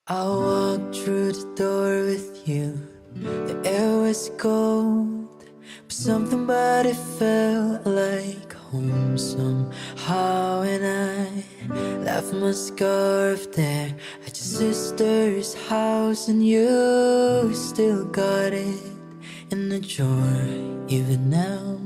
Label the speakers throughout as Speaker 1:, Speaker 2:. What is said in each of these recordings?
Speaker 1: I walked through the door with you. The air was cold, but something about it felt like home somehow. And I left my scarf there at your sister's house, and you still got it in the drawer even now.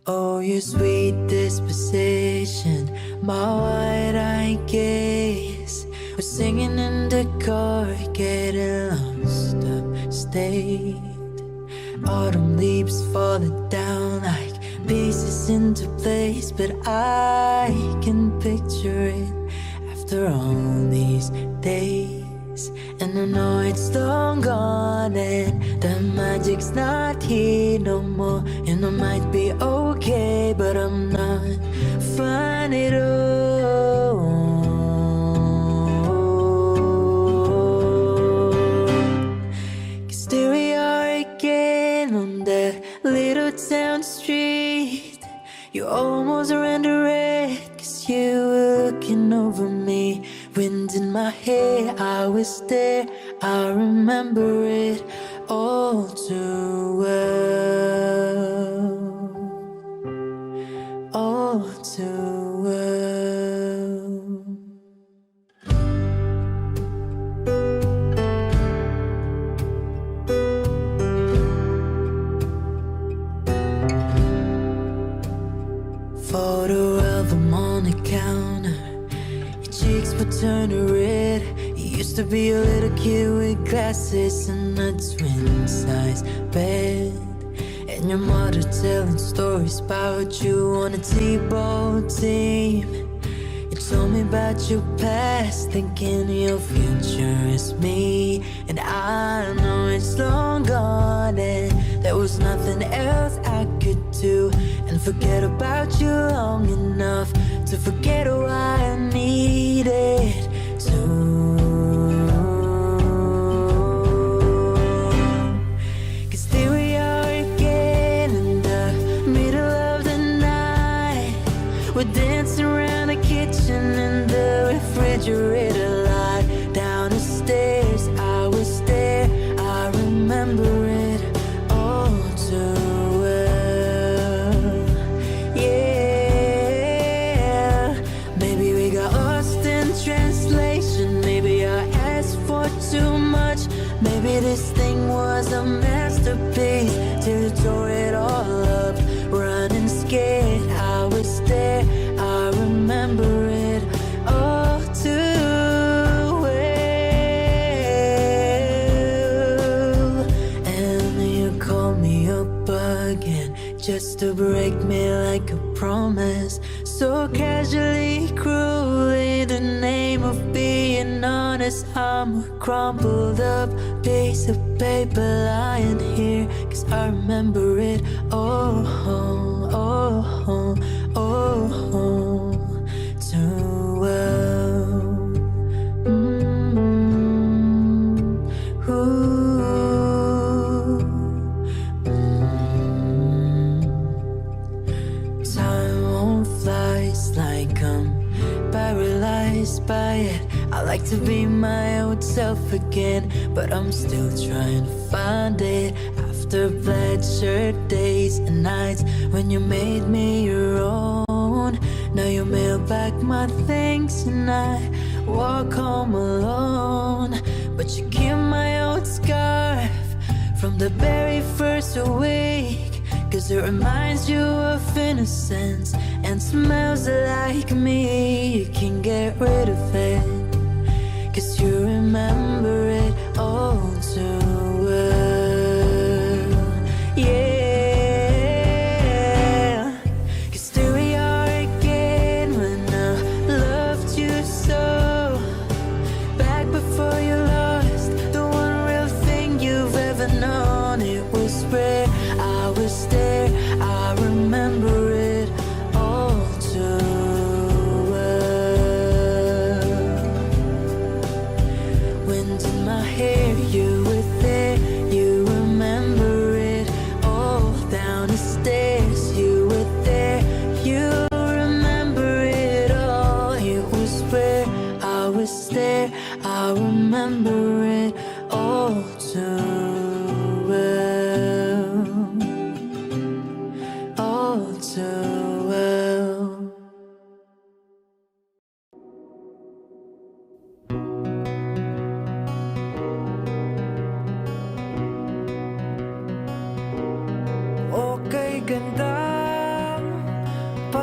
Speaker 1: Oh, your sweet disposition, my wide-eyed gaze, we're singing in the car, getting lost upstate. Autumn leaves falling down like pieces into place, but I can picture it after all these days. And I know it's long gone and the magic's not here no more. And I might be okay, but I'm not fine at all. 'Cause there we are again on that little town street. You almost ran the red 'cause you were looking over me. Wind in my hair, I was there, I remember it all too well, all too well. Photo album on the counter, cheeks would turn red. You used to be a little kid with glasses and a twin-size bed, and your mother telling stories about you on a T-ball team. You told me about your past, thinking your future is me. And I know it's long gone and there was nothing else I could do, and forget about you long enough to forget why I needed to. 'Cause there we are again in the middle of the night. We're dancing around the kitchen and the refrigerator light. Down the stairs, I was there, I remember it all too well. Yeah, maybe we got lost in translation. Maybe I asked for too much. Maybe this thing was a masterpiece till you tore it all up. Running scared, I was there, I remember it all too well. And you called me up again just to break me like a promise, so casually, cruelly, the name of being honest. I'm a crumpled up piece of paper lying here, 'cause I remember it all, too well. Time won't fly, it's like I'm paralyzed by it. I like to be my old self again, but I'm still trying to find it. After plaid shirt days and nights when you made me your own, now you mail back my things and I walk home alone. But you keep my old scarf from the very first week, 'cause it reminds you of innocence and smells like me. You can get rid of it, 'cause you remember it all too well. Yeah, 'cause there we are again when I loved you so. Back before you lost the one real thing you've ever known. It was rare, I was there, I remember it all too well. When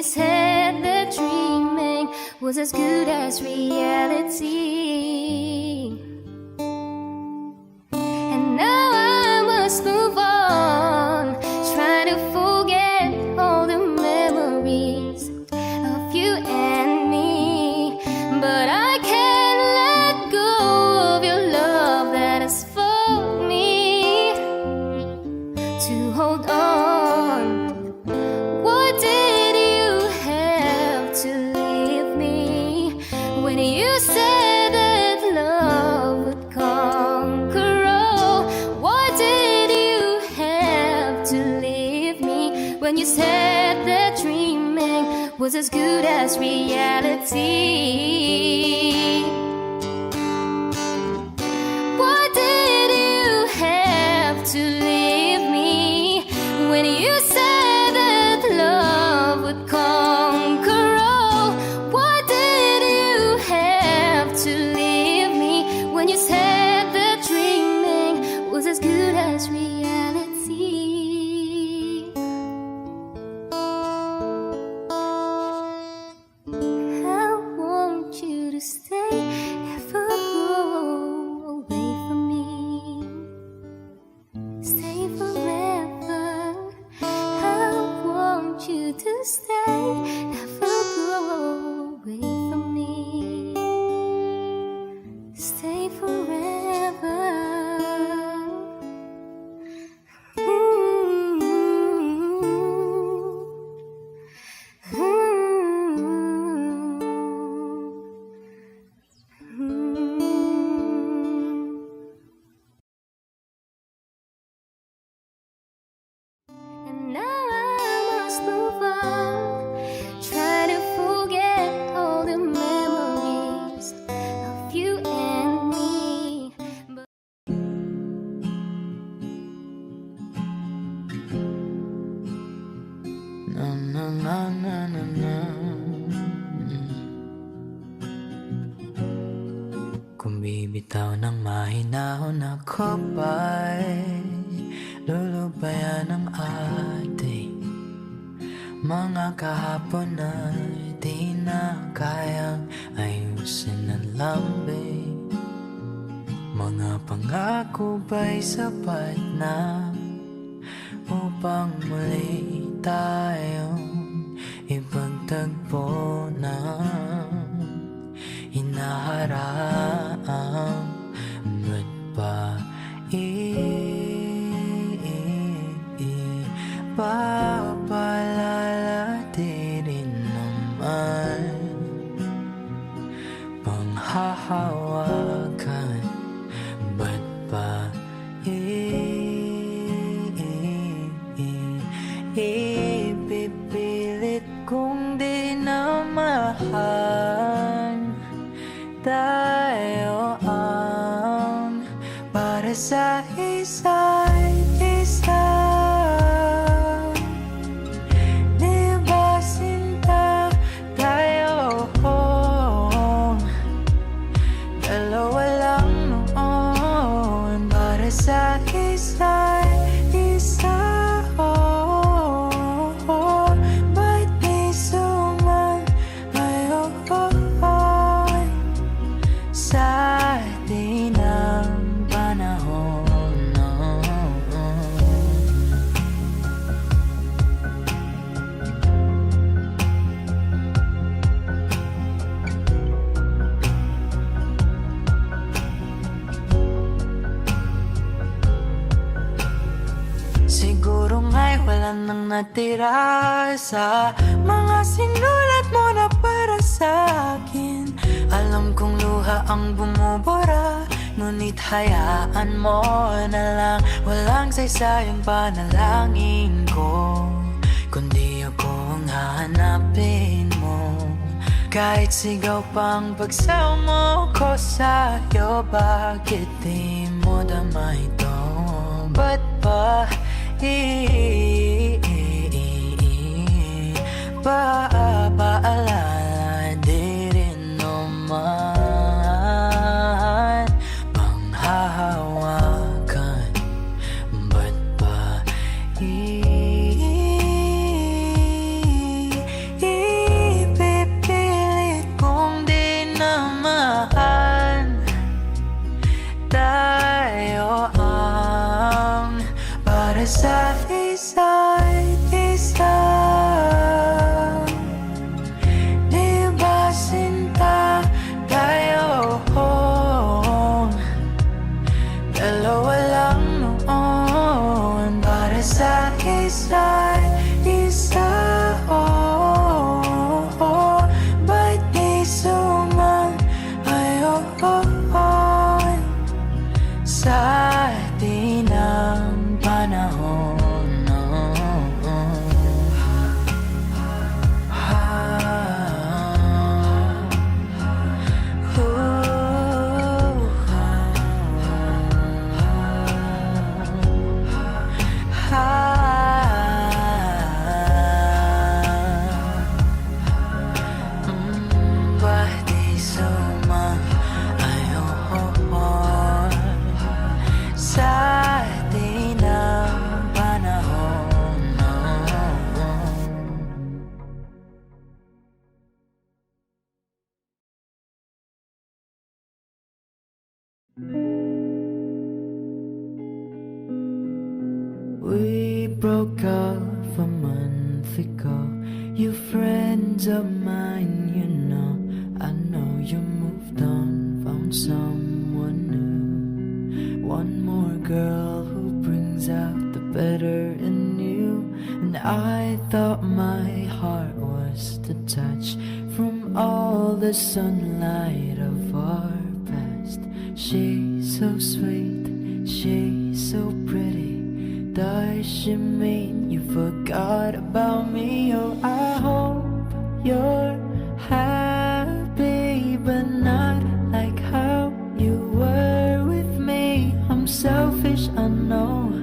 Speaker 2: you said that dreaming was as good as reality. And now I must move on, try to forget all the memories of you and me. But I can't let go of your love that has for me to hold on. Why did you have to leave me when you said that love would conquer all? Why did you have to leave me when you said that dreaming was as good as reality? Why did you have to leave me when you said that love would conquer all? Why did you have to leave me when you said that dreaming was as good as reality? I want you to stay, never go away from me. Stay forever. I want you to stay, never go away from me. Stay forever. And now I must move on, try to forget all the memories of you and me. But
Speaker 1: Na na na na na na. Kung bibitaw ng mahinahon ako ba'y lulubayan ng ating mga kahapon na di na kayang ayusin ng lambing. Mga pangako ba'y sapat na upang muli tayong ipagtagpo ng hinaharap? Ba't ba papalala di rin naman panghahawakan? Ba't ba ipipilit kong di na mahal? Tayo ang para sa isa't isa. Di ba sinta tayo? Dalawa lang noon para sa isa't isa. Ba't di sumayon sa atin ang panahon? Siguro nga'y wala nang natira sa mga sinulat mo na para sa akin. Alam kong luha ang bumubura, ngunit hayaan mo na lang. Walang saysayang panalangin ko, kundi ako ang hahanapin mo. Kahit sigaw pang pagsaw mo ko sa'yo, bakit di mo dama ito? Ba't ba paalala di rin naman panghahawakan? Ba't ba sa isa't isa. Di ba sinta tayo? Dalawa lang noon para sa isa't isa. Ba't di sumayon sa atin ang panahon? Ba't di sumayon sa atin ang panahon? We broke up a month ago. You friends of mine, you know. I know you moved on, found someone new. One more girl who brings out the better in you. And I thought my heart was detached from all the sunlight of our past. She's so sweet, she's so pretty. Does she mean you forgot about me? Oh, I hope you're happy, but not like how you were with me. I'm selfish, I know,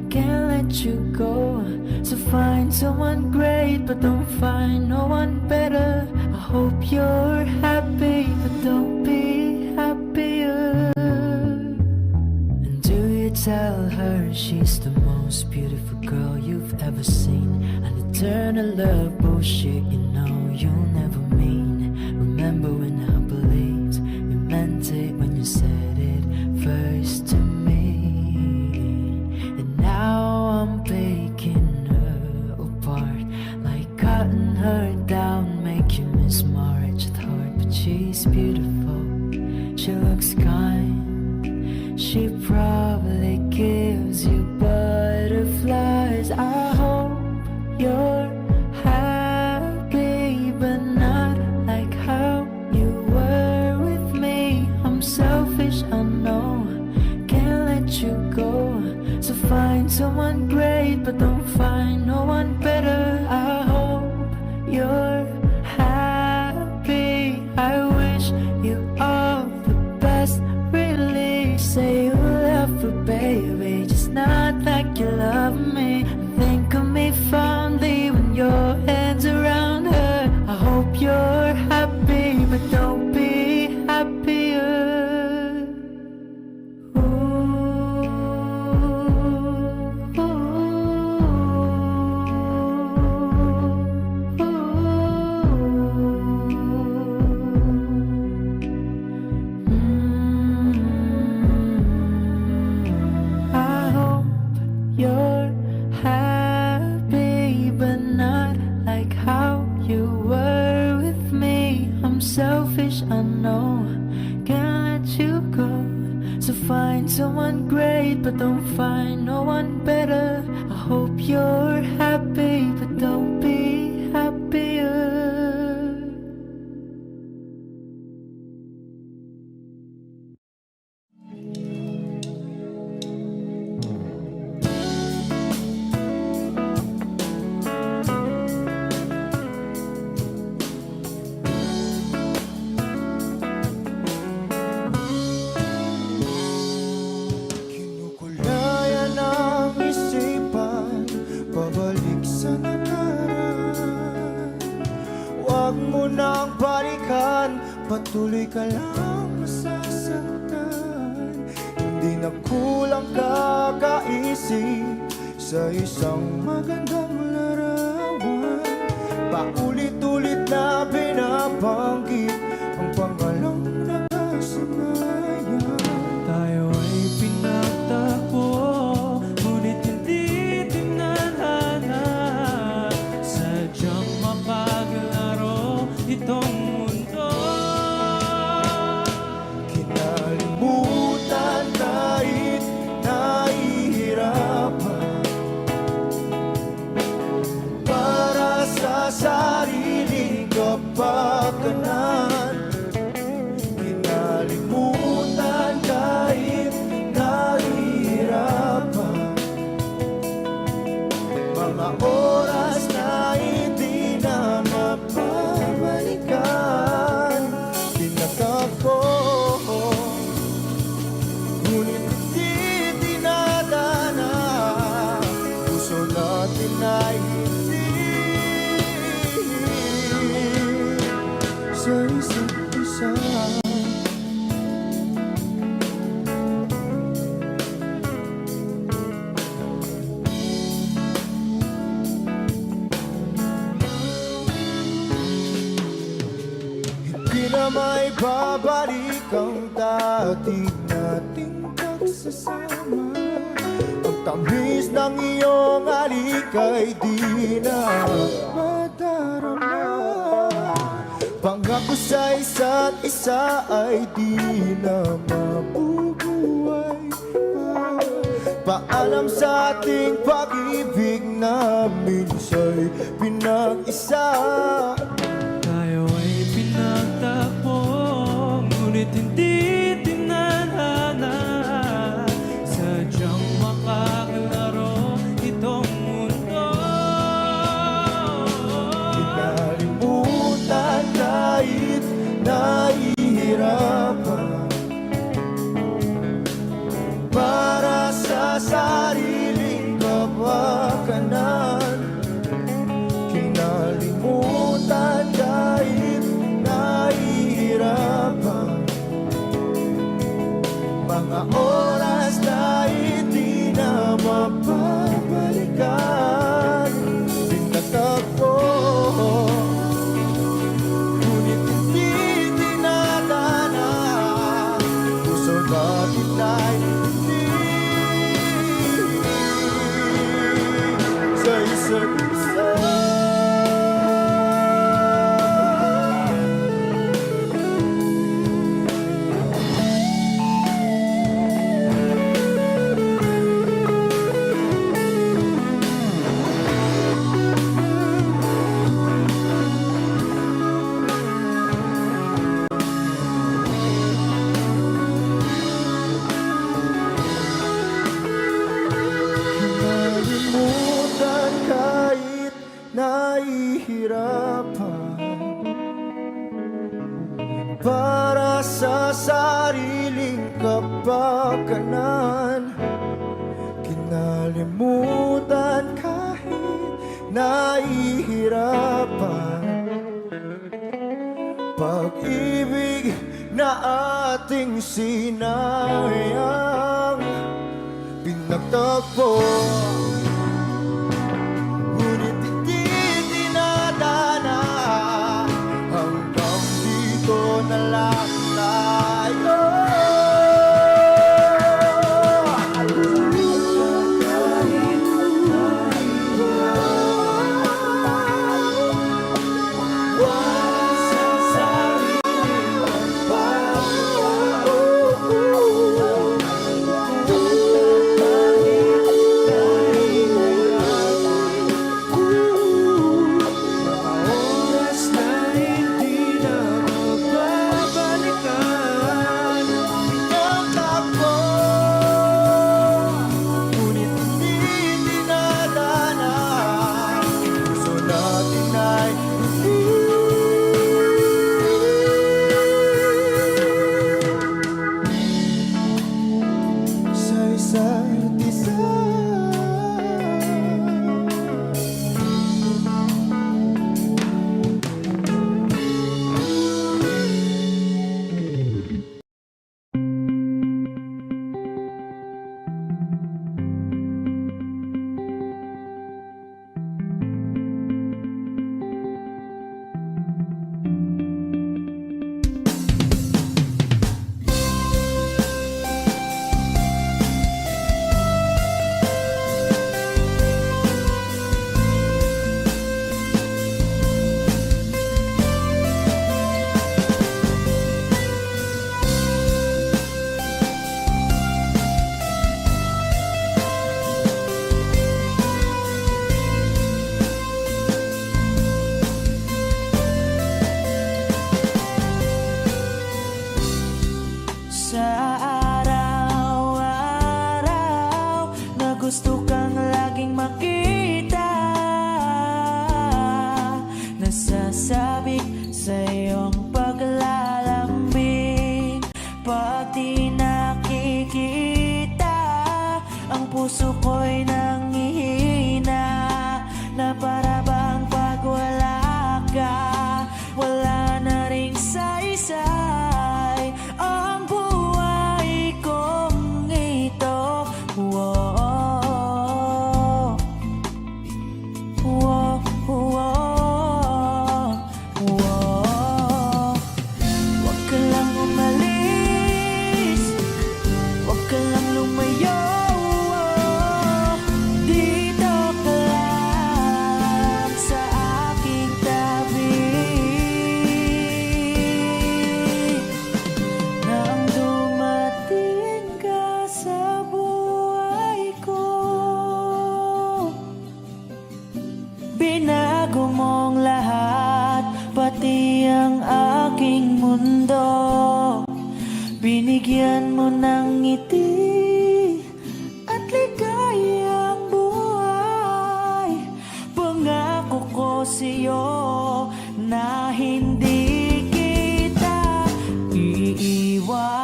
Speaker 1: can't let you go. So find someone great, but don't find no one better. I hope you're happy, but don't be happier. And do you tell her she's the most beautiful girl you've ever seen? An eternal love bullshit, you know you'll never mean. Remember when I believed you meant it when you said it first to me. And now I'm picking her apart, like cutting her down, make you miss my wretched heart. But she's beautiful, she looks kind, she probably gives you butterflies. I hope you're happy, but not like how you were with me. I'm selfish, I know, can't let you go. So find someone great, but don't find no one better. I hope you're happy, I wish you all the best. Really say you love her, baby, just not like you love me. Think of me fondly when your head's around her. I hope you're happy, but don't be happier. I hope you're happy, but not like how you were with me. I'm selfish, I know, can't let you go. So find someone great, but don't find no one better. I hope you're happy, but don't be happier.
Speaker 3: Kinukulayan ang isipan, pabalik sa nakaraan. Huwag mo nang balikan, patuloy ka lang masasaktan. Hindi na kulang kakaisip sa isang magandang larawan. Paulit-ulit na binabanggit ang pangalang nakasanayan.
Speaker 4: Tayo ay pinagtagpo, ngunit hindi
Speaker 3: natin ay hindi sa isa't isa. Di na may babalik ang dati nating pagsasama. Ang tamis ng iyong halik ay di na madarama. Pangako sa isa't isa ay di na mabubuhay pa. Paalam sa ating pag-ibig na minsa'y pinag-isa.
Speaker 4: Tayo ay pinagtagpo, ngunit hindi tinadhana. Sadyang makakalaro itong mundo.
Speaker 3: Kinalimutan kahit nahihirapan para sa sariling kapakanan. Kinalimutan kahit nahihirapan mga oras na hindi na mapabalikan. Pinatagpo, ngunit hindi tinadhana. Puso natin ay hindi sa isa't isa. Kinalimutan kahit nahihirapan para sa sariling kapakanan. Kinalimutan kahit nahihirapan pag-ibig na ating sinayang. Pinagtagpo, ngunit hindi dinadana. Hanggang dito na lang tayo. Oras na hindi na mapabalikan. Pinagtagpo, ngunit hindi dinadana. Puso natin ay hindi sa isa't isa.
Speaker 1: pati ang aking mundo. Binigyan mo ng ngiti at ligayang buhay. Pangako ko sa'yo na hindi kita iiwan.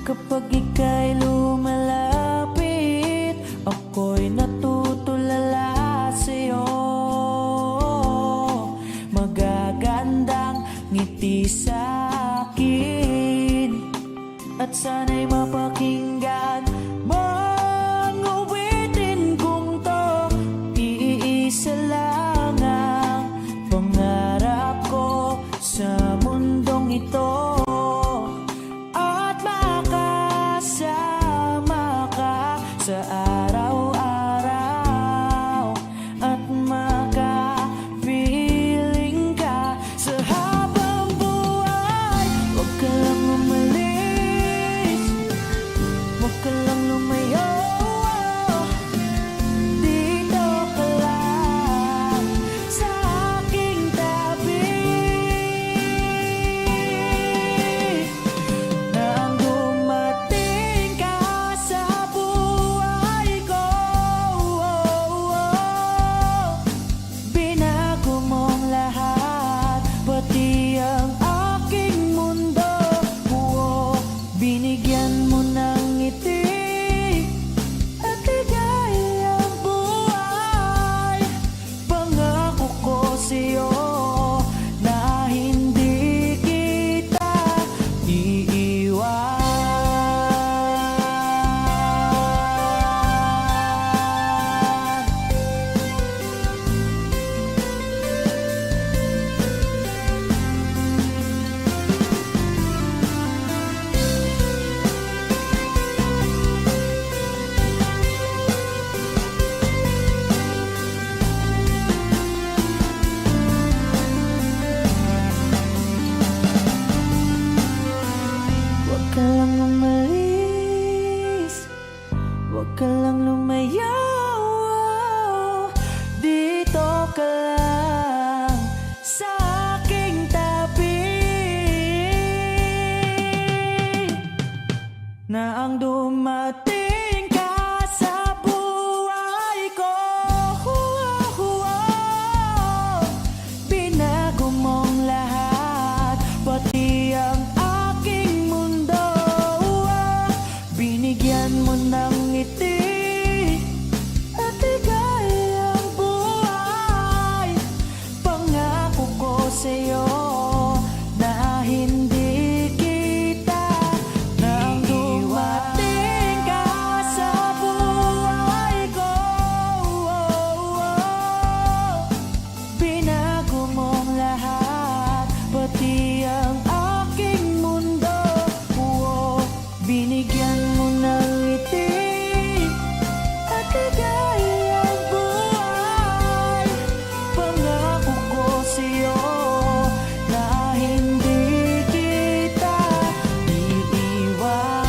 Speaker 1: Kapag ika'y lumalapit, ako'y natutulala sa'yo. Magagandang ngiti sa'kin at sana'y mapakinggan mo ang awitin kong to. Iisa lang ang pangarap ko sa mundong ito, at makasama ka sa araw-araw, at makapiling ka sa habang buhay. Huwag ka lang umalis, huwag ka lang lumayo. Dito ka lang sa aking tabi. Nang dumating ka sa buhay ko, binago mong lahat, pati ang aking mundo. Binigyan mo ng ngiti at ligayang buhay. Pangako ko sa'yo na hindi kita iiwan. Huwag ka lang umalis, huwag ka lang lumayo. Dito ka lang sa aking tabi. Na ang dumating ka sa buhay ko, binago mong lahat, pati ang aking mundo. Binigyan mo ng ngiti at ligayang buhay. Pangako ko sa'yo na hindi kita nang dumating ka sa buhay ko. Binago mong lahat, pati ang aking mundo. Binigyan mo ng ngiti at ligayang buhay. Pangako ko sa'yo na hindi kita iiwan.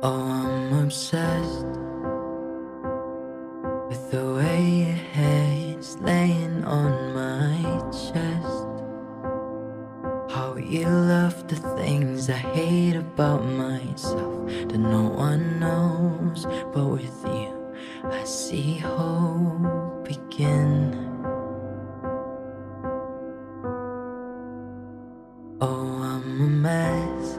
Speaker 1: Oh, I'm obsessed with the way your head's laying on my chest. How you love the things I hate about myself that no one knows, but with you I see hope begin. Oh, I'm a mess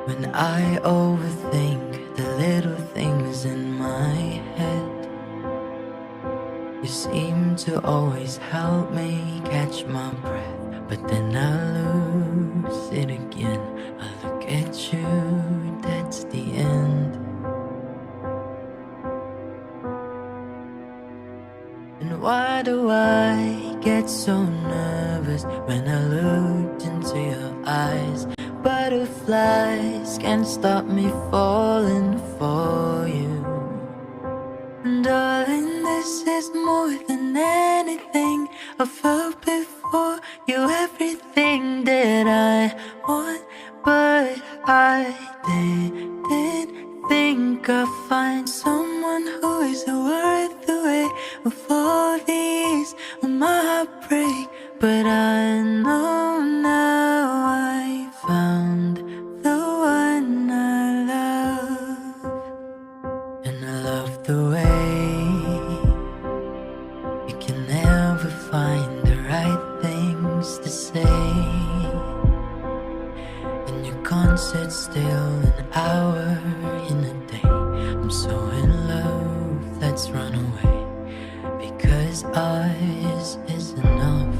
Speaker 1: when I overthink the little things in my head. You seem to always help me catch my breath, but then I lose it again. I look at you, that's the end. into your eyes. Butterflies can't stop me falling for you. And darling, this is more than anything I felt before. You're everything that I want, but I didn't think I'd find someone who is worth the weight of all these on my heartbreak. But I know now I found the one I love. And I love the way you can never find the right things to say, and you can't sit still an hour in a day. I'm so in love, let's run away, because ours is enough.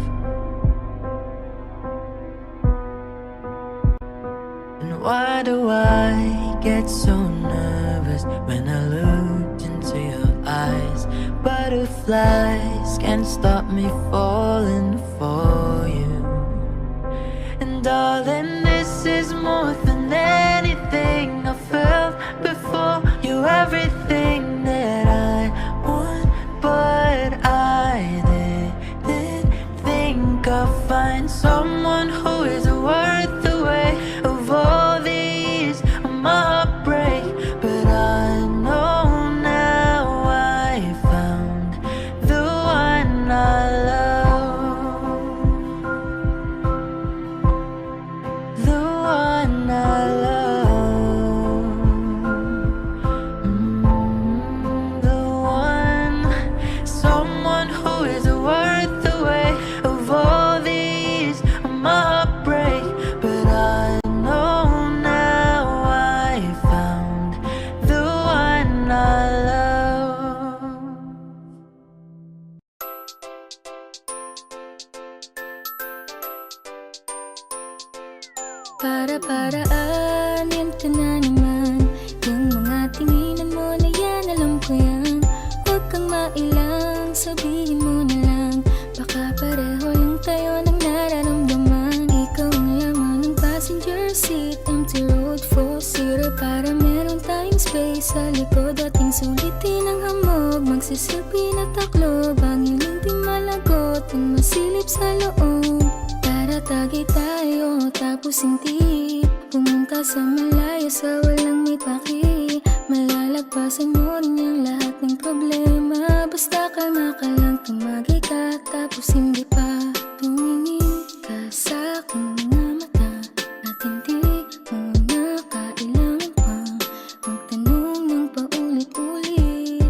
Speaker 1: And why do I get so nervous when I look into your eyes? Butterflies can't stop me falling for you. And darling, this is more than anything I felt before. You're everything that I want, but I didn't think I'd find someone who is worth the weight of all these on my heartbreak. But I know now I found the one I love, the one I love, the one, someone who is worth the weight of all these on my heartbreak. But I know now I found the one I love.
Speaker 2: Para-paraan, ganito na naman. Yung mga tinginan mo na yan, alam ko yan. Huwag kang mailang, sabihin mo na lang. Baka pareho lang tayo ng nararamdaman. Ikaw ang laman ng passenger seat, empty road, four-seater. Para meron tayong space sa likod. Ating sulitin ang hamog, magsisilpi na taklob. Ang iyong di malagot, ang masilip sa loob. Para tagay tayo, tapos hindi pumunta sa malaya, sa walang may paki. Malalagpasan mo rin ang lahat ng problema. Basta kalma ka lang, tumagay ka, tapos hindi pa tumingin ka sa aking mga mata. At hindi mo na kailangan pang magtanong ng paulit-ulit.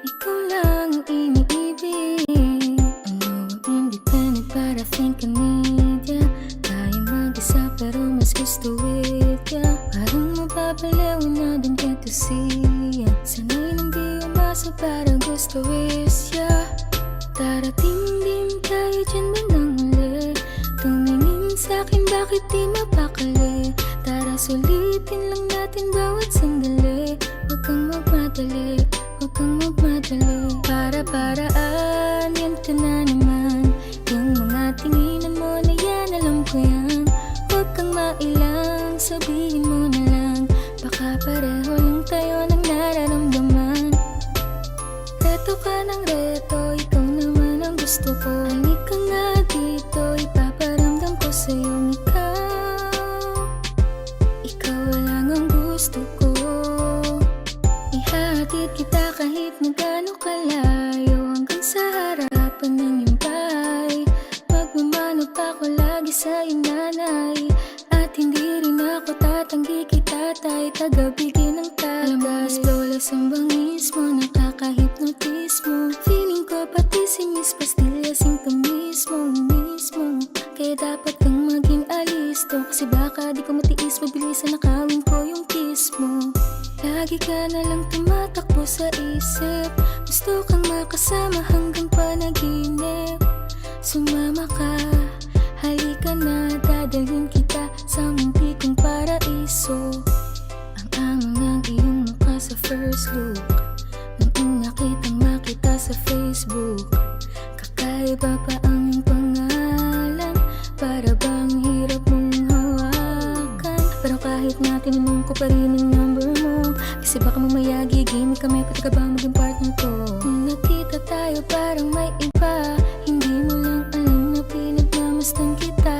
Speaker 2: Ikaw lang ang iniibig. Ano ang independent para think I need ya. Kaya mag-isa pero mas gusto with ya. Parang mapapalaw na don't get to see ya. Sanay nang di umasa para gusto is ya. Darating din tayo dyan bandang huli. Tumingin sa'kin bakit di mapakali. Tara sulitin lang natin bawat sandali. Huwag kang magmadali, huwag kang magmadali. Para-paraan, ganito na naman. Yung mga tinginan mo na yan, alam ko yan. Huwag kang mailang, sabihin mo na lang. Baka pareho lang tayo ng nararamdaman. Reto ka ng reto, ikaw naman ang gusto ko. Halika ka nga dito, ipaparamdam ko sa'yong ikaw lang ang gusto ko. Ihahatid kita kahit na gaano kalayo, hanggang sa harapan ng iyong bahay. Magmamano pa ko lagi sa iyong nanay. At hindi rin ako tatanggi kita, tayo tagabigin ng tagas. Flawless ang bangis mo, nakaka-hypnotize mo. Feeling ko pati si Miss Pastilla sintomis mo mismo. Kaya dapat kang maging alisto, kasi baka di ko matiis, mabilisan nakawin ko yung kiss mo. Lagi ka na lang tumatakbo sa isip, gusto kang makasama hanggang panaginip. Sumama ka, halika na, dadalhin kita sa munti kong paraiso. Ang ango ng iyong mukha sa first look, nung una kitang makita sa Facebook. Kakaiba pa ang iyong pangalan, para bang hirap mong tinanong ko pa rin ang number mo. Kasi baka mamaya gigimik kami, pati ka ba maging partner ko? Kung nakita tayo parang may iba, hindi mo lang alam na pinagmamasdan kita.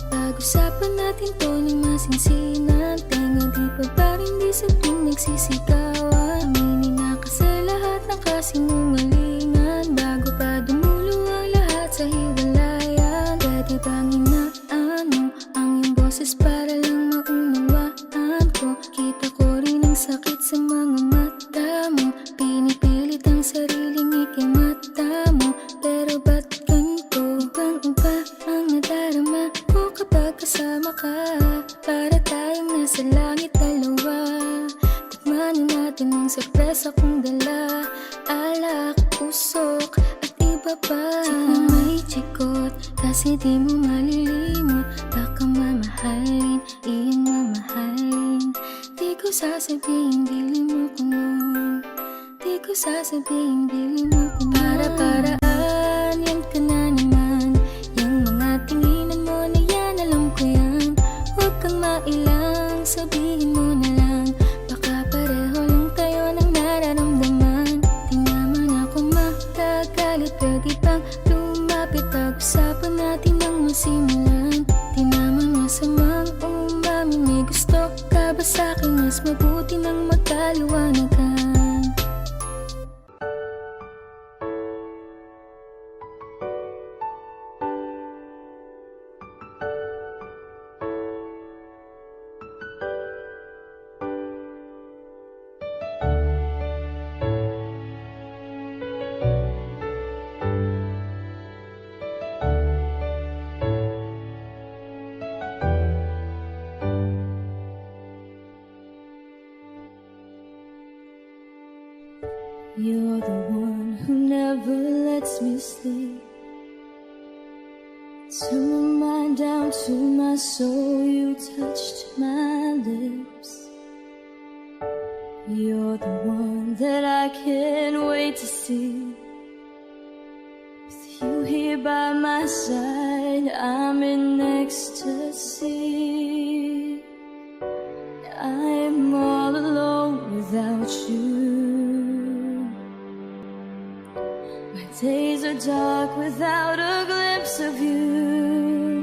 Speaker 2: Pag-usapan natin to ng masinsinan, tenga di pa ba rin di sa tuwing nagsisigawan. Aminin na ka sa lahat ng kasinungalingan, bago pa dumulo ang lahat sa hiwalayan. Pwede bang inaano ang iyong boses para lang maunawaan ko? Kita ko rin ang sakit sa mga mata mo, pinipilit ang sariling ikimata mo. Pero ba't ganito? Ibang-iba ang nadarama ko kapag kasama ka. Para tayong nasa langit dalawa, tikman na natin ang sorpresa kong dala. Alak, usok at iba pa. Di may chikot kasi di mo malilimot. Baka mamahalin, iyong mamahalin. Di ko sasabihin bili mo ko nun, di ko sasabihin bili mo ko nun. Para-paraan, yan ka na naman. Yung mga tinginan mo na yan, alam ko yan. Huwag kang mailang, sabihin mo na lang. Baka pareho lang tayo ng nararamdaman. Di naman ako magagalit, pwede bang lumapit? Pag-usapan natin ang masimulan. Di naman masamang umamin, may gusto ka ba sa'kin? Mas mabuti nang magkaliwanagan.
Speaker 5: You're the one who never lets me sleep. Turn my mind down to my soul, you touched my lips. You're the one that I can't wait to see. With you here by my side, I'm in ecstasy. I'm all alone without you. Days are dark without a glimpse of you.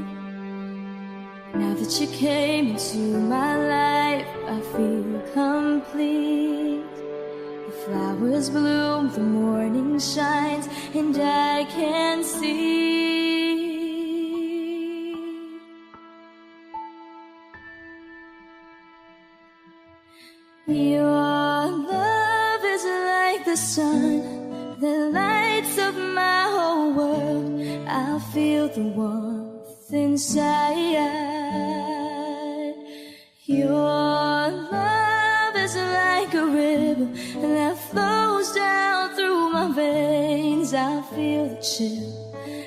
Speaker 5: Now that you came into my life, I feel complete. The flowers bloom, the morning shines, and I can see. Your love is like the sun, the lights of my whole world. I feel the warmth inside. Your love is like a river that flows down through my veins. I feel the chill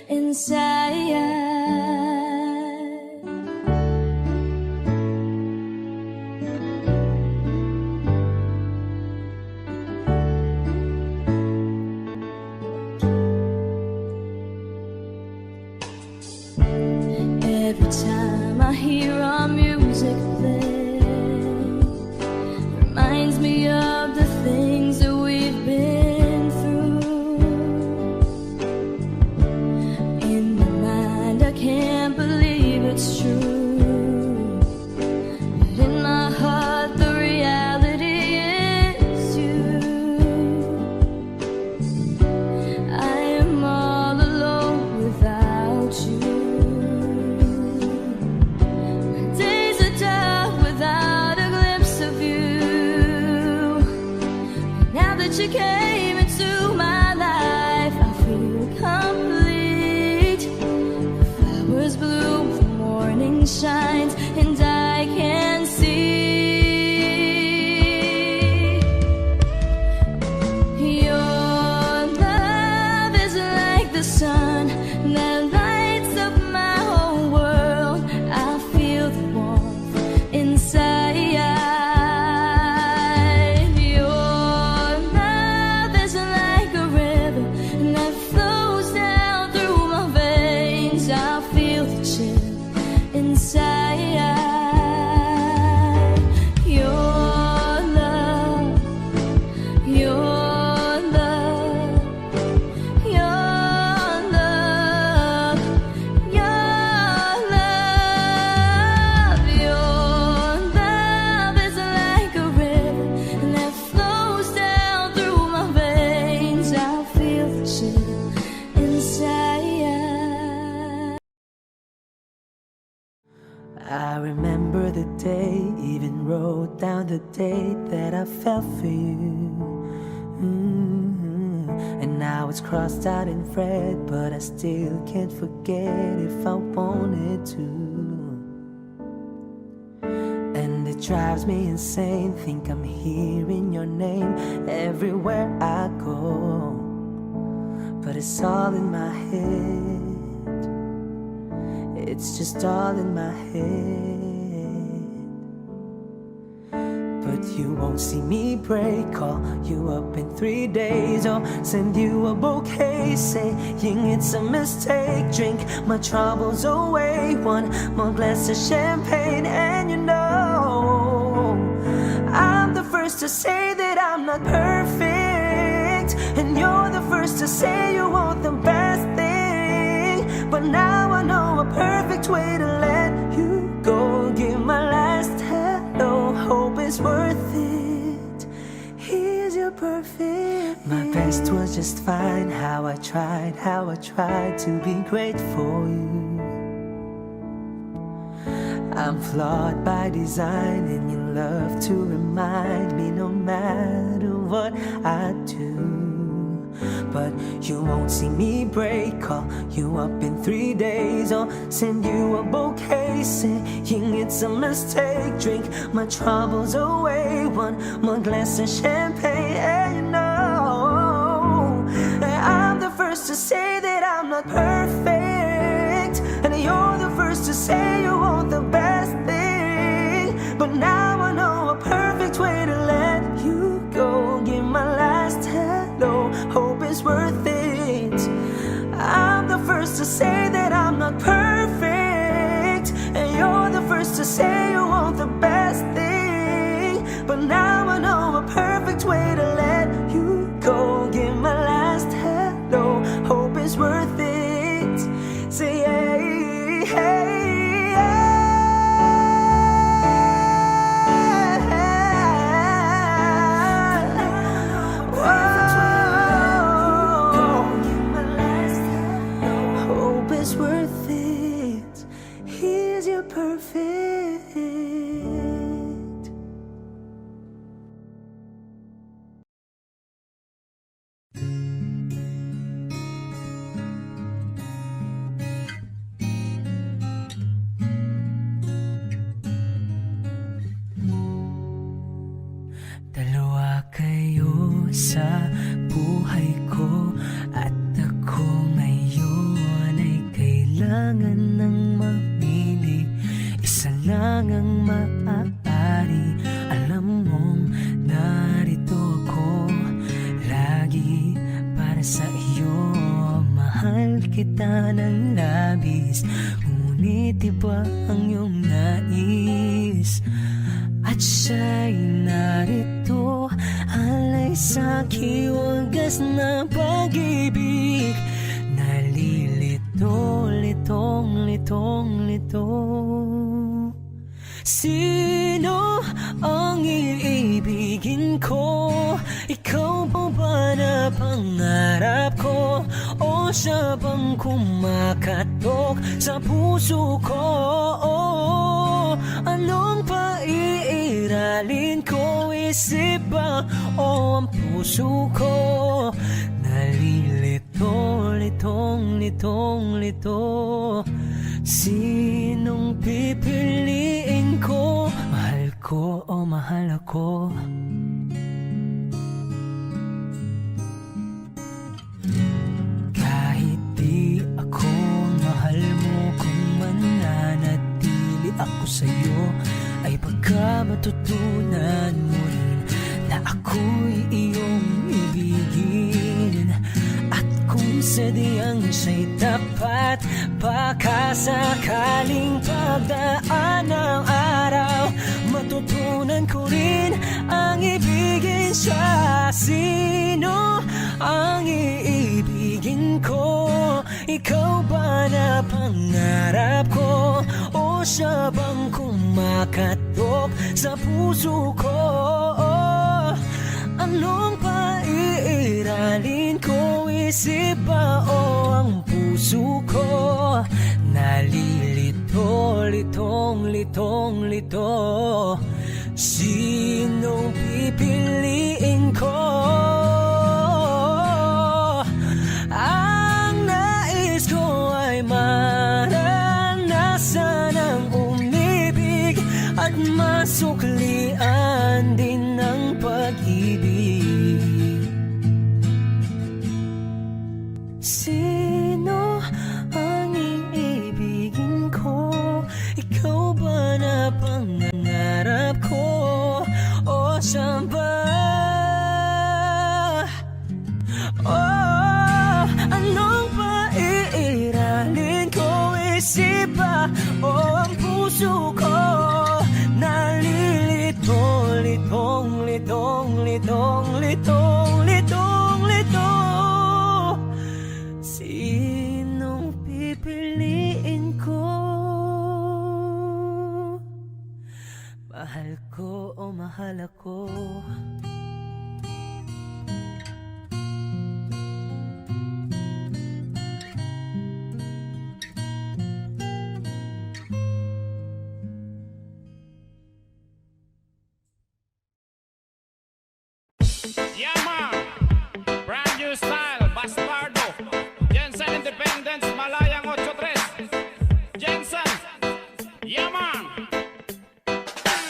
Speaker 5: inside. Every time I hear our music play, reminds me of the things that we've been through. In my mind I can't believe it's true, but in my heart the reality is you. I am all alone without you. You came into my life, I feel complete. The flowers bloom, the morning shines, and I can see. Your love is like the sun that lights up my whole world. I feel the warmth inside. Inside.
Speaker 1: I remember the day, even wrote down the date that I fell for you. And now it's crossed out in red, but I still can't forget if I wanted to. And it drives me insane, think I'm hearing your name everywhere I go. But it's all in my head, it's just all in my head. But you won't see me break, call you up in 3 days, or send you a bouquet saying it's a mistake. Drink my troubles away, one more glass of champagne, and you know I'm the first to say that I'm not perfect, and you're the first to say you want the best thing. But now I know a perfect way to let you go. Give my last hello, hope it's worth it. Here's your perfect. My best was just fine. How I tried to be great for you. I'm flawed by design, and you love to remind me no matter what I do. But you won't see me break, call you up in 3 days, or send you a bouquet saying it's a mistake. Drink my troubles away, one more glass of champagne, and you know I'm the first to say that I'm not perfect, and you're the first to say you want the best thing. But now I know a perfect way to let you go. Give my last hello, hope it's worth it. I'm the first to say that I'm not perfect, and you're the first to say you want the best thing. But now I know a perfect way to let you go. Give my last hello, hope it's worth it. Say hey, hey. Worth it. Here's your perfect. Dalawa kayo sa buhay ko, at ako ngayon ay kailangan ng mamili. Isa lang ang maaari, alam mong narito ako lagi para sa iyo. Mahal kita ng labis, ngunit iba ang iyong nais. At siya'y narito, alay sa'ki wagas na pag-ibig. Nalilito, litong, lito. Sino ang iibigin ko? Ikaw pa ba na pangarap ko? O siya bang kumakatok sa puso ko? Anong paiiralin ko? Isip ba o ang puso ko? Nalilito, litong. Sinong pipiliin ko? Mahal ko o mahal ako? Kahit di ako mahal mo, kung mananatili ako sa'yo, ay pagka matutunan mo rin na ako'y iyong ibigin. At kung sadyang siya'y tapat, baka sakaling pagdaan ng araw, matutunan ko rin ang ibigin siya. Sino ang iibigin ko? Ikaw ba na pangarap ko? O siya bang kumakatok sa puso ko? Anong paiiralin ko? Isip ba o ang puso ko? Nalilito, litong-lito. Sinong pipiliin ko? Ang nais ko ay maranasan ang umibig at masuklian din ng pag-ibig. Sino ang iibigin ko? Ikaw ba na pangarap ko? O saan ba? Oh, anong paiiralin ko? Isip ba o ang puso ko? Nalilito, litong-lito. Sinong pipiliin ko? Mahal ko o mahal ako?
Speaker 6: Yeah, man. Brand new style, Bastardo. Jensen Independence, Malayang 83. Jensen. Yeah, man.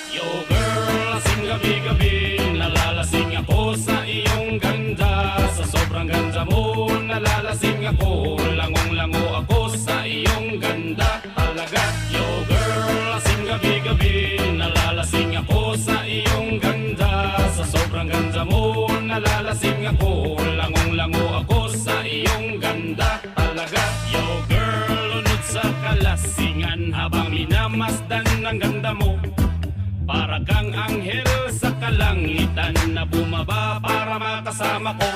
Speaker 6: Yo, girl, lasing gabi-gabi. Nalalasing ako sa iyong ganda. Sa sobrang ganda mo, nalalasing ako. Langong-lango ako sa iyong ganda. Talaga, yo, girl, lasing gabi-gabi. Nalalasing ako sa iyong ganda. Sa sobrang ganda mo, nalalasing ako. Langong-lango ako sa iyong ganda. Talaga, yo girl, lunod sa kalasingan habang minamasdan ng ganda mo. Para kang anghel sa kalangitan na bumaba para makasama ko.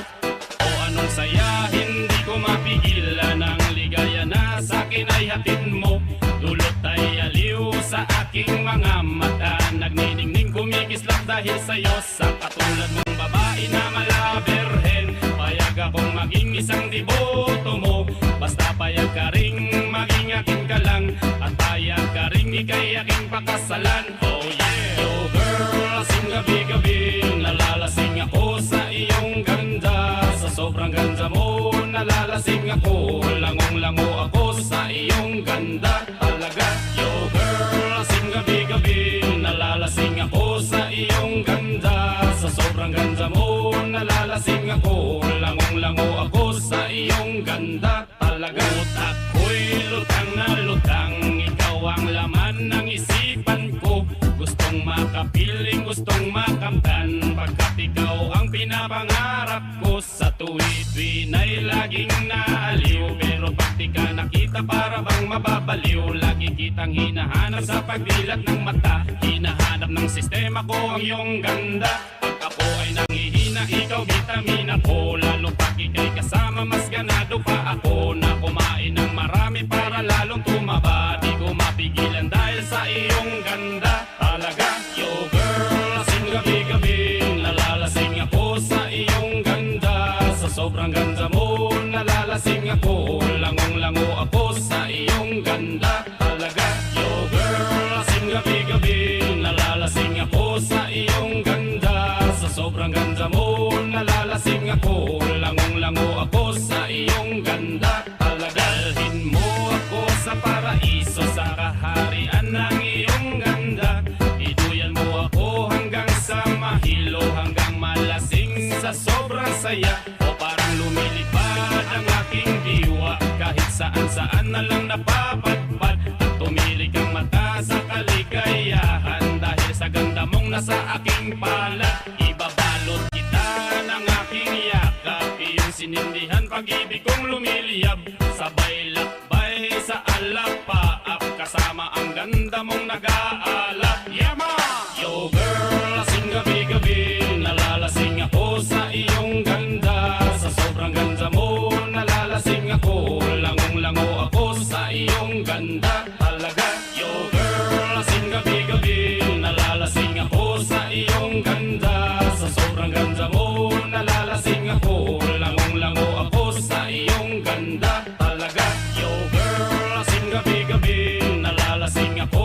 Speaker 6: O anong saya, hindi ko mapigilan ang ligaya na sa akin ay hatid mo. Dulot ay aliw sa aking mga mata. Nagniningning kumikislap dahil sa'yo. Sa katulad mong babae na malaberhen, payag akong maging isang deboto mo. Basta payag ka ring maging akin ka lang, at payag ka ring ikay aking pakasalan. Oh yeah, yo girl, lasing gabi-gabi. Nalalasing ako sa iyong ganda. Sa sobrang ganda mo, nalalasing ako. Langong-lango ako sa iyong ganda. Talaga, yo girl, lasing gabi-gabi. Nalalasing ako sa iyong ganda. Sa sobrang ganda mo, nalalasing ako. Langong-lango ako sa iyong ganda. Talaga, utak ko'y lutang na lutang. Ikaw ang laman ng isipan ko. Gustong makapiling, gustong makamtan. Pagkat ikaw ang pinapangarap ko. Sa tuwid-tuwid ay laging naaliw. Pero pag di ka nakita para bang mababaliw. Lagi kitang hinahanap sa pagdilat ng mata. Hinahanap ng sistema ko ang iyong ganda. Pag ako ay nangihina, ikaw vitamina ko. Lalo pag ikay kasama, mas ganado pa ako. Na kumain ng marami para lalong tumaba. Di ko mapigilan dahil sa iyong ganda. Talaga, yo girl, lasing gabi-gabi. Nalalasing ako sa iyong ganda. Sa sobrang ganda mo, nalalasing ako. Langong-lango ako sa iyong ganda. Talaga, yo girl, lasing gabi-gabi. Nalalasing ako sa iyong ganda. Sa sobrang ganda mo, nalalasing ako. Langong-lango ako sa iyong ganda. Talaga, dalhin mo ako sa paraiso, sa kaharian ng iyong ganda. Iduyan mo ako hanggang sa mahilo, hanggang malasing sa sobrang saya. O parang lumilipad ang aking diwa, kahit saan-saan na lang napapadpad. At tumilig ang mata sa kaligayahan, dahil sa ganda mong nasa aking palad. Ibabalot kita ng aking yakap, iyong sinindihan pag-ibig kong lumiliyab. Sabay lakbay sa alapaap, kasama ang ganda mong nag-aalap. Yama! Yo girl, lasing gabi-gabi. Nalalasing ako sa iyong ganda. Sa sobrang ganda mo, nalalasing ako. Langong-lango ako sa iyong ganda. Talaga, yo girl, lasing gabi-gabi. Nalalasing ako sa iyong ganda. Sa sobrang ganda mo, nalalasing ako. Langong-lango ako sa iyong ganda. Talaga, yo girl, lasing gabi-gabi. Nalalasing ako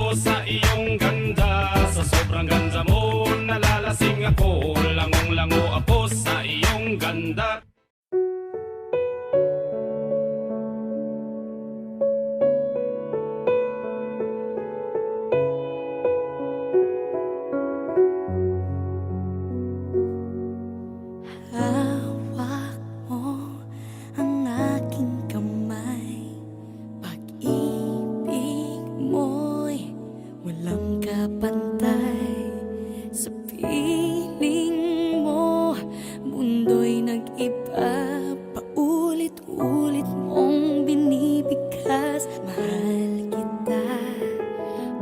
Speaker 6: ako, langong-lango ako sa iyong ganda.
Speaker 5: Hawak mo ang aking kamay. Pag-ibig mo'y walang kapantay. Sa piling mo, mundo'y nag-iba. Paulit-ulit mong binibigkas. Mahal kita,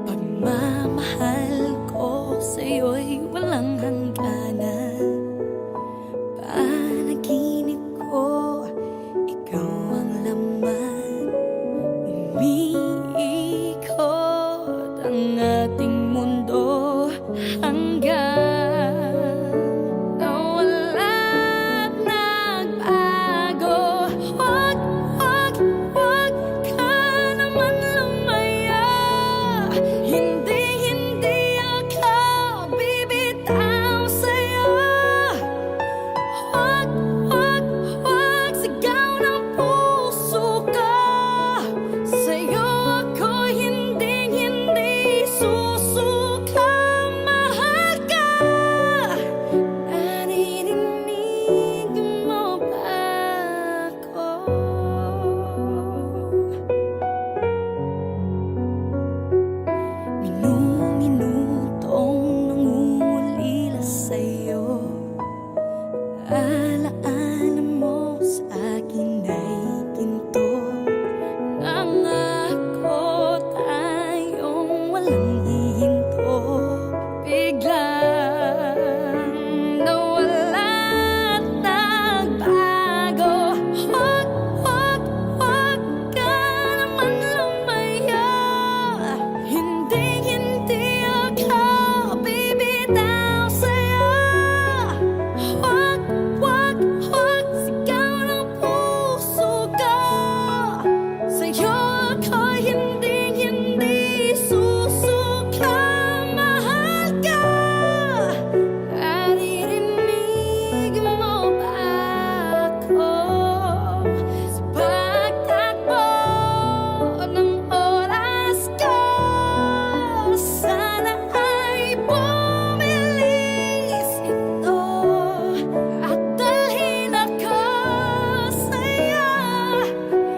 Speaker 5: pagmamahal ko sa'yo'y walang hangganan. Panaginip ko, ikaw ang laman. Umiikot ang ating mundo hanggang nawala't nagbago. Huwag, huwag, huwag ka naman lumaya. Hindi, hindi ako bibitaw sa'yo. Huwag, huwag, huwag sigaw ng puso ko. Sa'yo ako hindi susuka. Mahal ka. Naririnig mo ba ako? Minu-minutong nangungulila sa'yo. Alaala mo sa akin ay ginto. Nangako tayong walang hihinto. Biglang nawala't nagbago. Huwag, huwag, huwag ka naman lumaya. Hindi, hindi ako bibitaw sa'yo. Huwag, huwag, huwag sigaw ng puso ko. Sa'yo ako hindi susuka. Mahal ka. Naririnig mo ba ako? Sa pagtakbo ng oras ko, sana ay bumilis ito at dalhin ako sa'yo.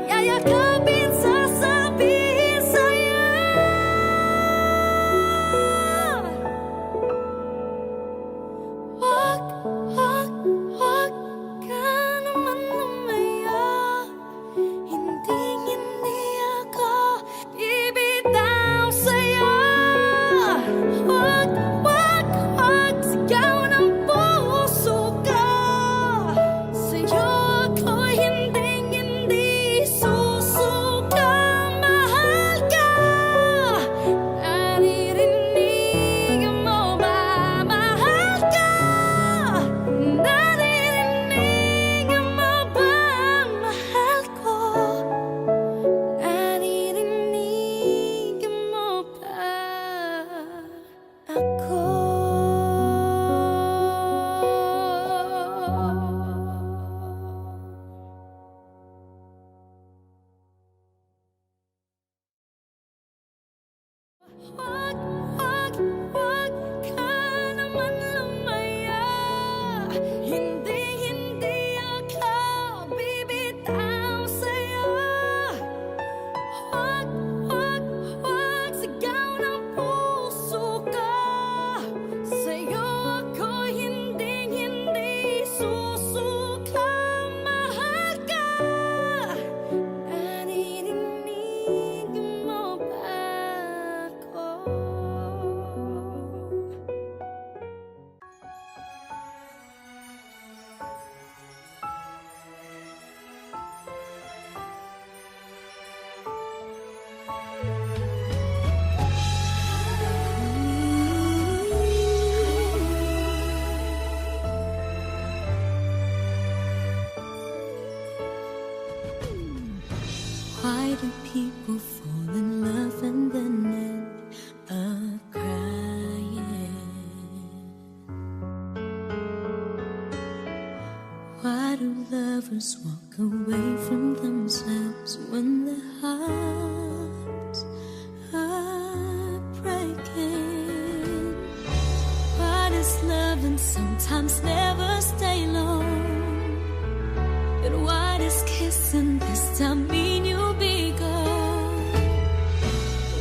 Speaker 5: Yayakapin, sasabihin sa'yo. Huwag, huwag, huwag ka naman lumaya. Hindi, hindi ako bibitaw sa'yo. Huwag, huwag, huwag sigaw ng puso ko. Sa'yo ako hindi susuka. Mahal ka. Naririnig mo ba? Mahal ka. Naririnig mo ba? Mahal ko. Naririnig mo ba ako? Huwag, huwag, huwag ka naman lumaya. Hindi, hindi ako bibitaw sa'yo. Huwag, huwag, huwag sigaw ng puso ko. Sa'yo ako hindi susuka. Mahal ka. Naririnig mo ba ako? lovers walk away from themselves when their hearts are breaking. What is love and sometimes never stay long? And what is kissing this time mean you'll be gone?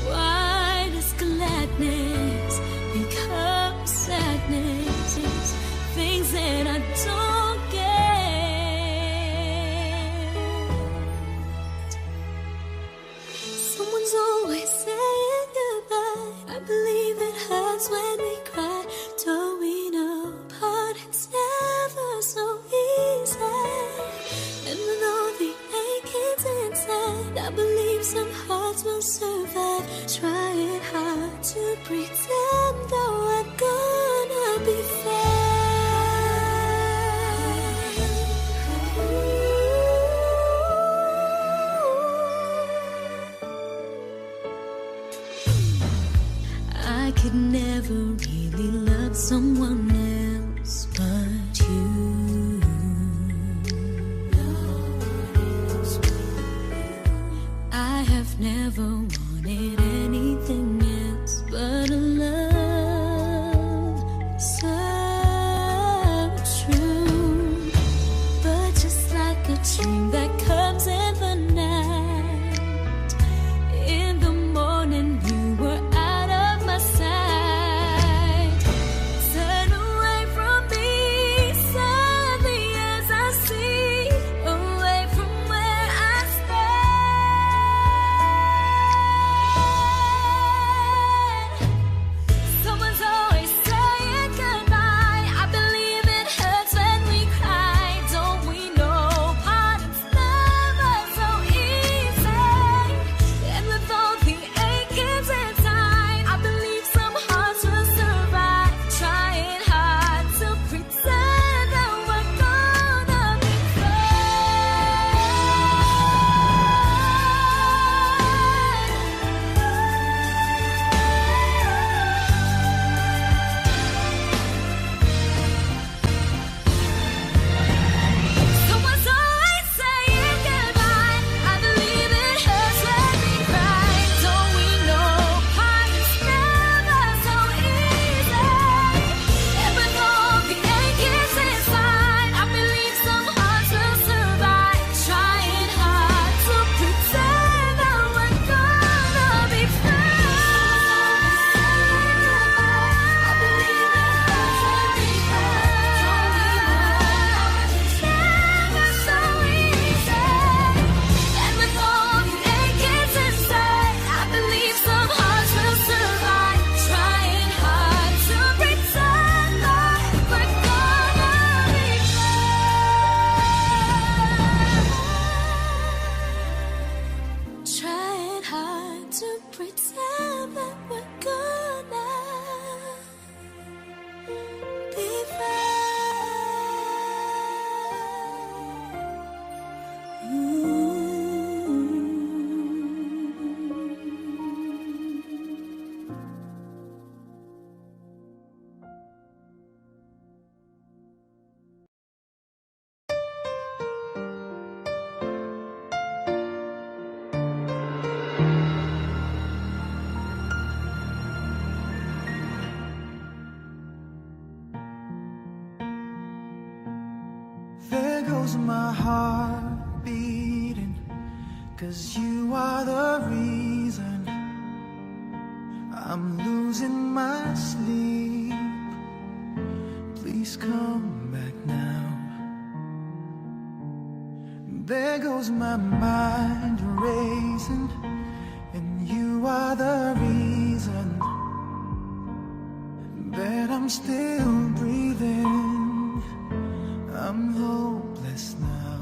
Speaker 5: Why does gladness become sadness? Things that I don't get. Someone's always saying goodbye. I believe it hurts when we cry. Don't we know parting's never so easy? And with all the achings inside, I believe some hearts will survive. Trying hard to pretend that we're gonna be fair. I could never really love someone else but you. I have never wanted anything else but a love so true. But just like a dream that comes in the night, in the morning you were out of my sight. Turn away from me, sadly as I see, away from where I stand. Someone's always saying goodbye. I believe it hurts when we cry. Don't we know parting's never so easy? And with all the achings inside, I believe some hearts will survive. Trying hard to pretend that we're gonna be Someone's always saying goodbye. I believe it hurts when we cry. Don't we know parting's never so easy? And with all the achings inside, I believe some hearts will survive. Trying hard to pretend that we're gonna be I believe it hurts when we never so easy. And with all the achings inside, I believe some hearts will survive. Trying hard to pretend that we're gonna be Trying hard to pretend that we're gonna be
Speaker 3: There goes my heart beating, 'cause you are the reason I'm losing my sleep. Please come back now. There goes my mind racing, and you are the reason that I'm still breathing. I'm hopeless now.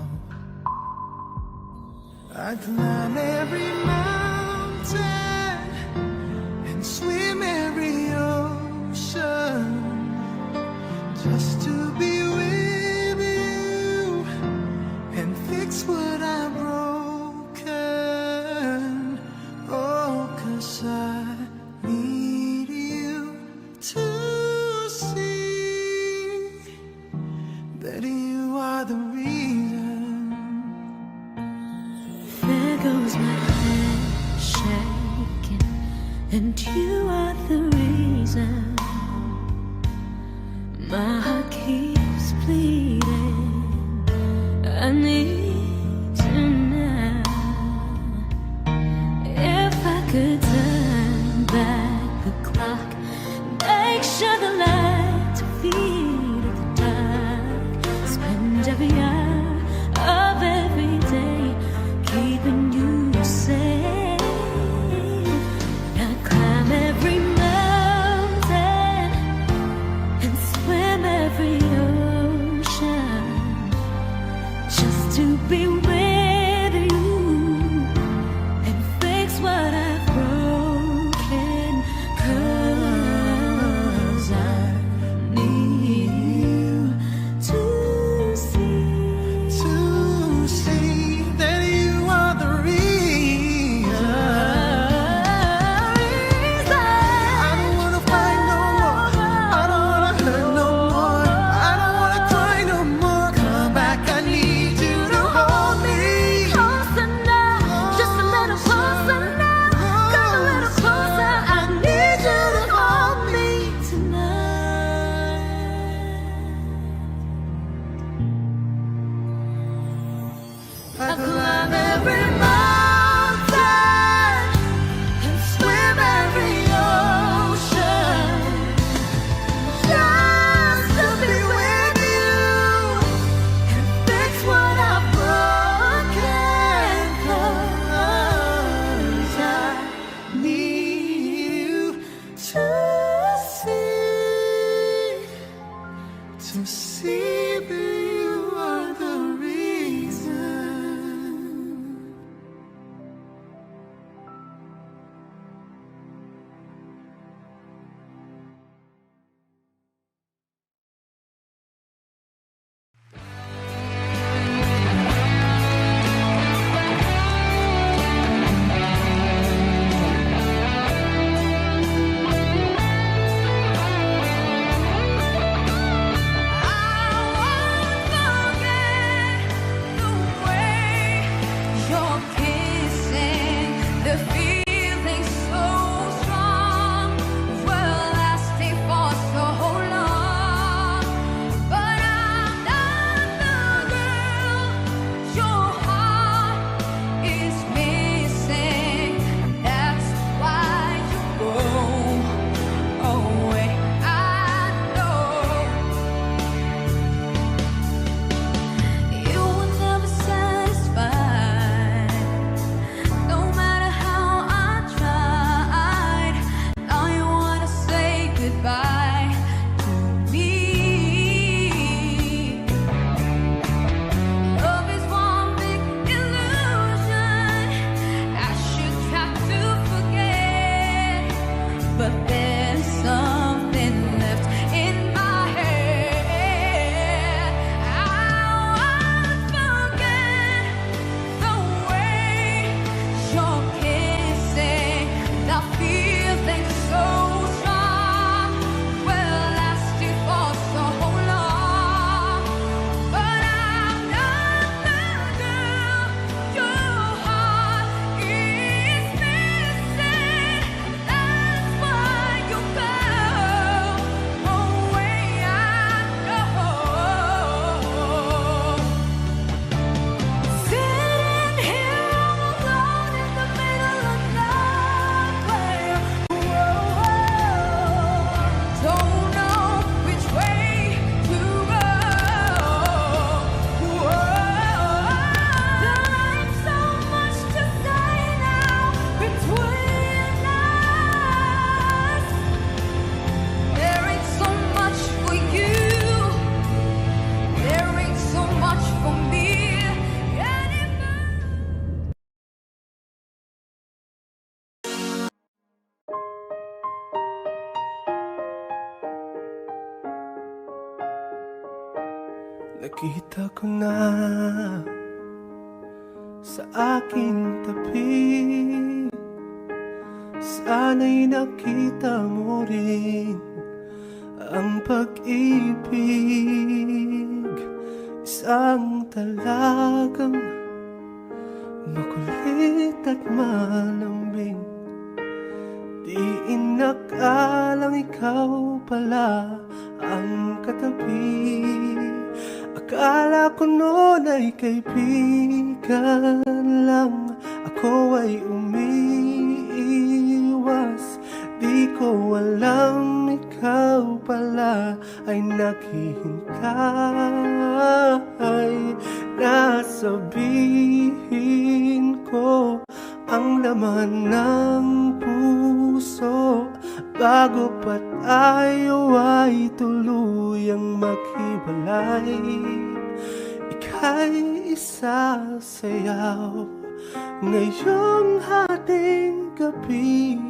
Speaker 3: I climb every mountain and swim every ocean just to be with you and fix what I've broken. Oh, 'cause I need you to see that you are the reason
Speaker 1: you are the reason my heart keeps bleeding. I need you now. If I could turn back the clock, make sure the lights feed at the dark, spend every hour of every day keeping you safe. I'd climb every mountain and swim every ocean just to be with you and fix what I've broken. 'Cause I need you to see
Speaker 3: that you are the reason. I don't wanna fight no more. I don't wanna hurt no more. I don't wanna cry no more. Come back, I need you to hold me.
Speaker 1: closer now, just a little closer now. Come a little closer, I need you to hold me tonight.
Speaker 3: I
Speaker 1: Climb every mountain and swim every ocean just to be with you and fix what I've broken. 'Cause I
Speaker 3: need you
Speaker 1: to
Speaker 3: see that you are the reason. Nakita ko na sa aking tabi, sana'y nakita mo rin ang pag-ibig. Isang talagang makulit at malambing, Di inakalang ikaw pala ang katabi. Akala ko noon ay kaibigan lang, ako ay umiiwas. Di ko alam ikaw pala ay naghihintay na sabihin ko ang laman ng puso bago pa't ayaw ay tuluyang maghiwalay. Ika'y isasayaw ngayong hating gabi.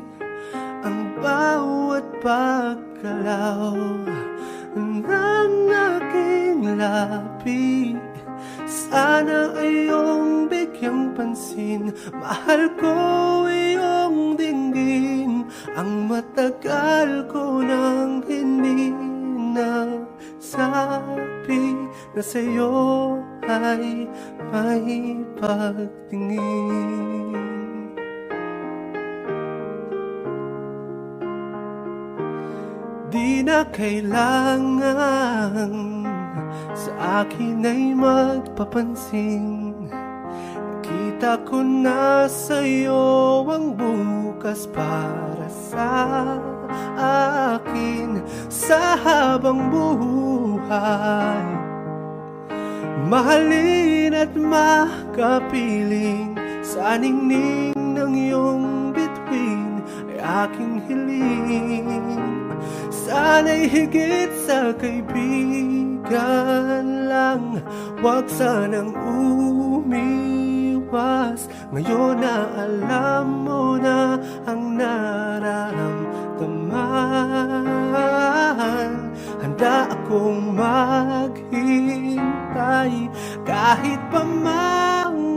Speaker 3: Ang bawat pagkalaw ng aking labi, sana ay iyong bigyang pansin. Mahal ko iyong dinggin, ang matagal ko nang hindi nasabi na sa'yo ay may pagtingin. Di na kailangan sa akin ay magpapansin. Kita ko na sa'yo ang bukas para sa akin sa habang buhay. Mahalin at makapiling sa ningning ng iyong bituin ay aking hiling. Sana'y higit sa kaibigan lang, wag sanang umiwas. Ngayon na alam mo na ang nararamdaman, handa akong maghintay kahit pa mangalay,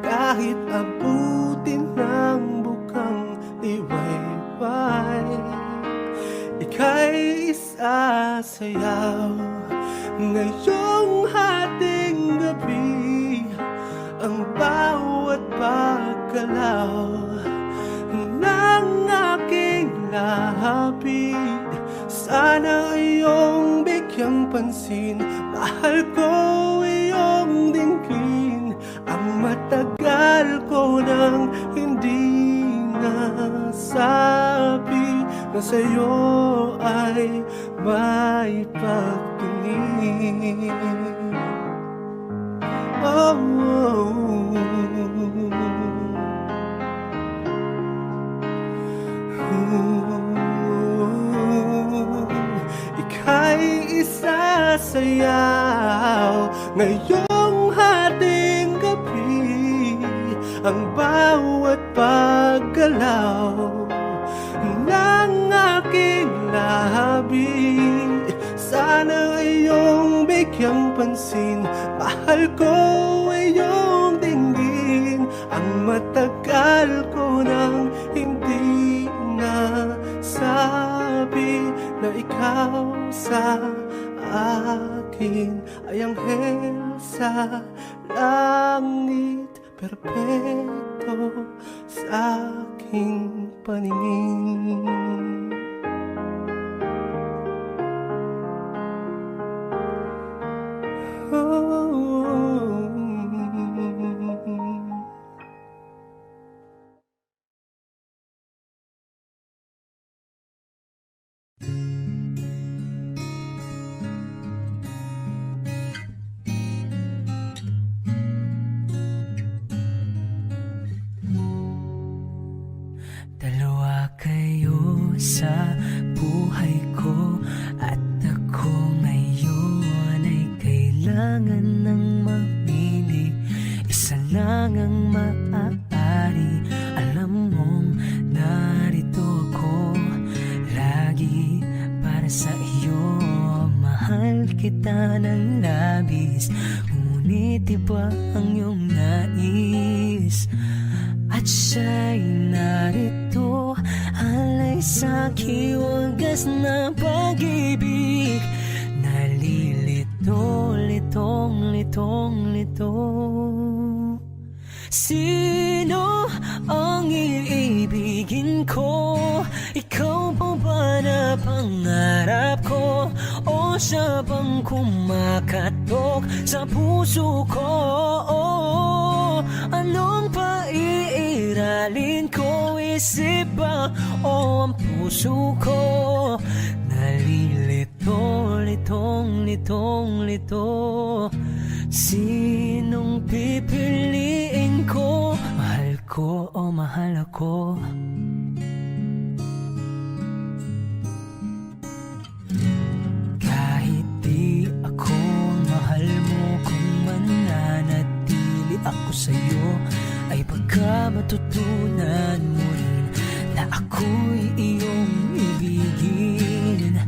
Speaker 3: kahit abutin ng bukang liwayway. Ika'y isasayaw ngayong hating gabi. Ang bawat pagkalaw ng aking labi, sana iyong bigyang pansin. Mahal ko iyong dinggin, ang matagal ko nang hindi nasabi na sa'yo ay may pagtingin. Oh, ika'y isasayaw ngayong hating gabi. Ang bawat paggalaw ng aking labi, sana iyong bigyang pansin. Mahal ko iyong dinggin, ang matagal ko nang hindi nasabi na ikaw sa akin ay anghel sa langit, perpekto sa aking paningin.
Speaker 1: Dalawa kayo sa buhay ko, at ako ngayon ay kailangan ng mamili. Isa lang ang maaari, alam mong narito ako lagi para sa iyo. Mahal kita ng labis, ngunit iba ang iyong nais. At siya'y narito, alay sa'ki wagas na pag-ibig. Nalilito, litong, litong, lito. Sino ang iibigin ko? Ikaw ba ba na pangarap ko? O siya bang kumakatok sa puso ko? Anong paiiralin ko? Isip ba o ang puso ko? Nalilito, litong-lito. Sinong pipiliin ko? Mahal ko o mahal ako? Kahit di ako mahal mo, kung mananatili ako sa'yo, ay pagka matutunan mo rin na ako'y iyong ibigin.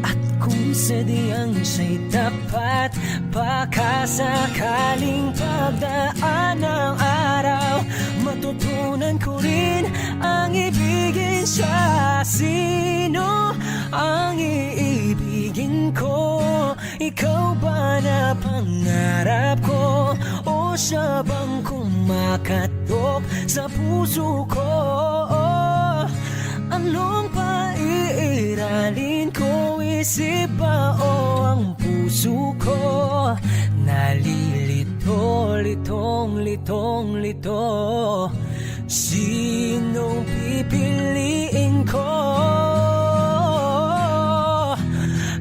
Speaker 1: At kung sadyang siya'y tapat, baka sakaling pagdaan ng araw, matutunan ko rin ang ibigin siya. Sino ang iibigin ko? Ikaw ba na pangarap ko? O siya bang kumakatok sa puso ko? Anong paiiralin ko? Isip ba o ang puso ko? Nalilito, litong-lito. Sinong pipiliin ko?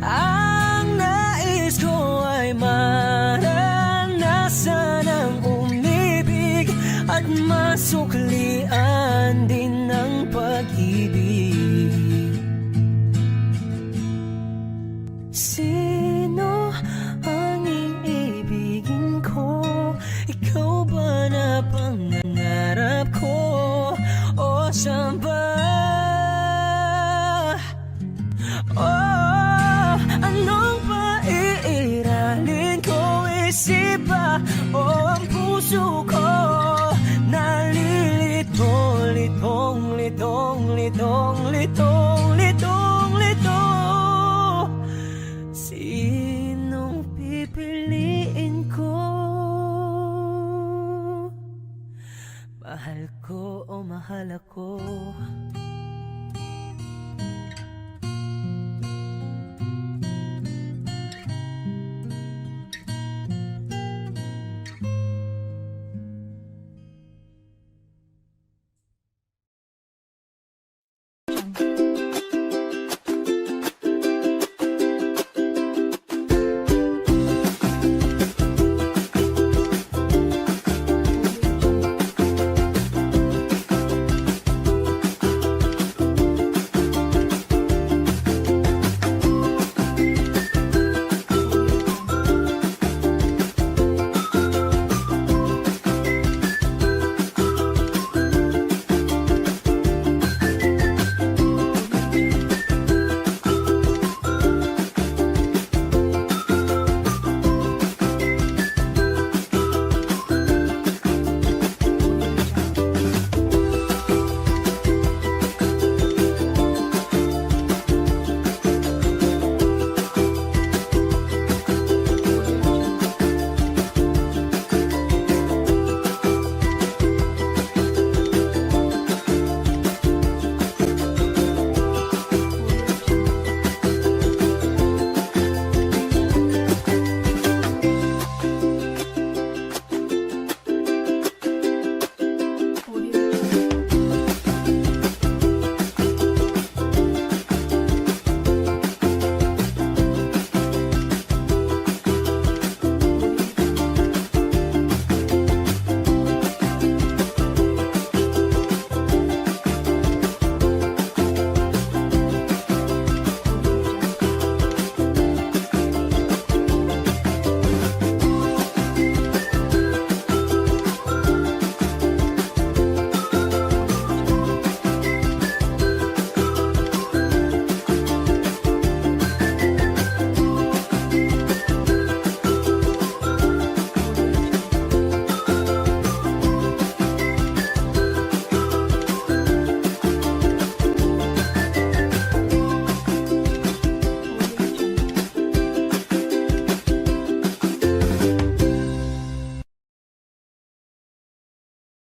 Speaker 1: Ang nais ko ay maranasan ang umibig at masuklian din ng pag-ibig. Sino ang iibigin ko? Ikaw ba na pangarap ko? O siya ba? Oh, anong paiiralin ko? Isip ba o ang puso ko? Nalilito, litong-lito. Sinong pipiliin ko? Mahal ko o mahal ako?